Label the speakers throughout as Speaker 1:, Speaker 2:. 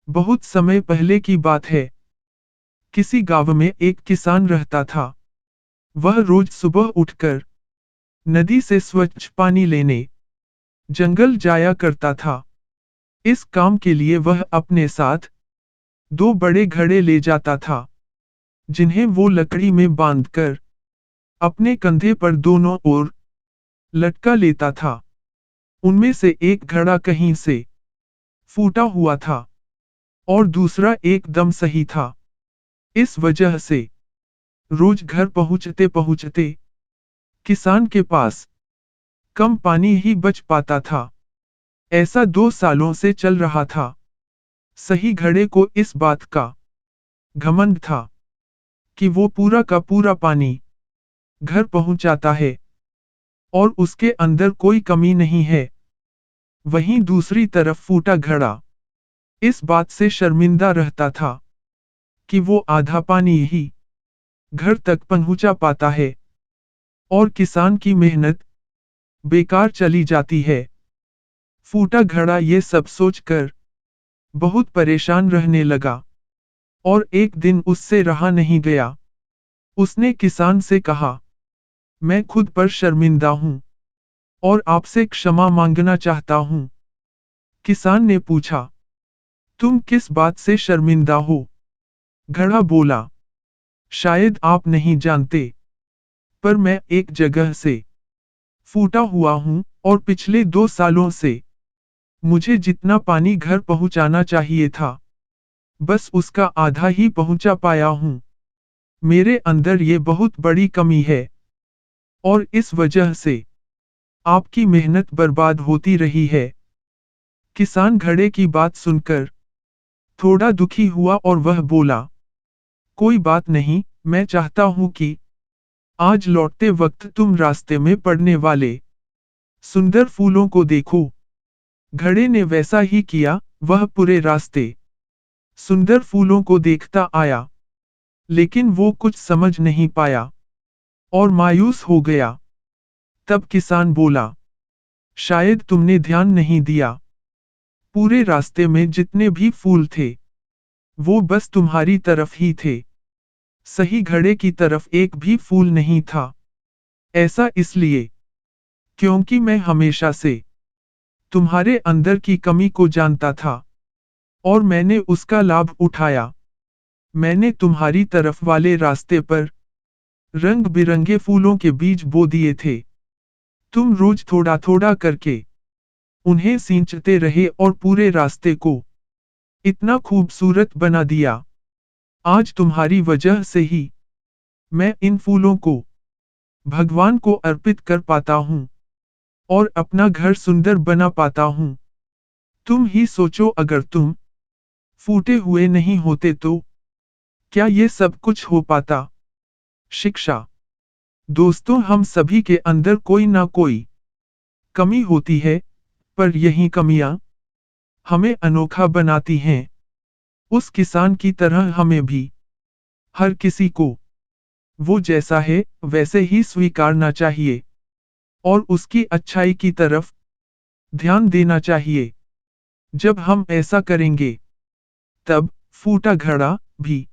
Speaker 1: बहुत समय पहले की बात है। किसी गांव में एक किसान रहता था। वह रोज सुबह उठकर नदी से स्वच्छ पानी लेने जंगल जाया करता था। इस काम के लिए वह अपने साथ दो बड़े घड़े ले जाता था, जिन्हें वो लकड़ी में बांधकर अपने कंधे पर दोनों ओर लटका लेता था। उनमें से एक घड़ा कहीं से फूटा हुआ था और दूसरा एकदम सही था। इस वजह से रोज घर पहुंचते पहुंचते किसान के पास कम पानी ही बच पाता था। ऐसा 2 सालों से चल रहा था। सही घड़े को इस बात का घमंड था कि वो पूरा का पूरा पानी घर पहुंचाता है और उसके अंदर कोई कमी नहीं है। वहीं दूसरी तरफ फूटा घड़ा इस बात से शर्मिंदा रहता था कि वो आधा पानी ही घर तक पहुंचा पाता है और किसान की मेहनत बेकार चली जाती है। फूटा घड़ा ये सब सोचकर बहुत परेशान रहने लगा और एक दिन उससे रहा नहीं गया। उसने किसान से कहा, मैं खुद पर शर्मिंदा हूं और आपसे क्षमा मांगना चाहता हूं। किसान ने पूछा, तुम किस बात से शर्मिंदा हो? घड़ा बोला, शायद आप नहीं जानते, पर मैं एक जगह से फूटा हुआ हूं और पिछले 2 सालों से मुझे जितना पानी घर पहुंचाना चाहिए था, बस उसका आधा ही पहुंचा पाया हूं। मेरे अंदर ये बहुत बड़ी कमी है और इस वजह से आपकी मेहनत बर्बाद होती रही है। किसान घड़े की बात सुनकर थोड़ा दुखी हुआ और वह बोला, कोई बात नहीं, मैं चाहता हूं कि आज लौटते वक्त तुम रास्ते में पड़ने वाले सुंदर फूलों को देखो। घड़े ने वैसा ही किया। वह पूरे रास्ते सुंदर फूलों को देखता आया, लेकिन वो कुछ समझ नहीं पाया और मायूस हो गया। तब किसान बोला, शायद तुमने ध्यान नहीं दिया। पूरे रास्ते में जितने भी फूल थे, वो बस तुम्हारी तरफ ही थे। सही घड़े की तरफ एक भी फूल नहीं था। ऐसा इसलिए क्योंकि मैं हमेशा से तुम्हारे अंदर की कमी को जानता था और मैंने उसका लाभ उठाया। मैंने तुम्हारी तरफ वाले रास्ते पर रंग बिरंगे फूलों के बीज बो दिए थे। तुम रोज थोड़ा थोड़ा करके उन्हें सींचते रहे और पूरे रास्ते को इतना खूबसूरत बना दिया। आज तुम्हारी वजह से ही मैं इन फूलों को भगवान को अर्पित कर पाता हूँ और अपना घर सुंदर बना पाता हूँ। तुम ही सोचो, अगर तुम फूटे हुए नहीं होते तो क्या ये सब कुछ हो पाता? शिक्षा। दोस्तों, हम सभी के अंदर कोई ना कोई कमी होती है, पर यही कमियां हमें अनोखा बनाती हैं। उस किसान की तरह हमें भी हर किसी को वो जैसा है वैसे ही स्वीकारना चाहिए और उसकी अच्छाई की तरफ ध्यान देना चाहिए। जब हम ऐसा करेंगे, तब फूटा घड़ा भी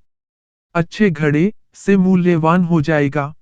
Speaker 1: अच्छे घड़े से मूल्यवान हो जाएगा।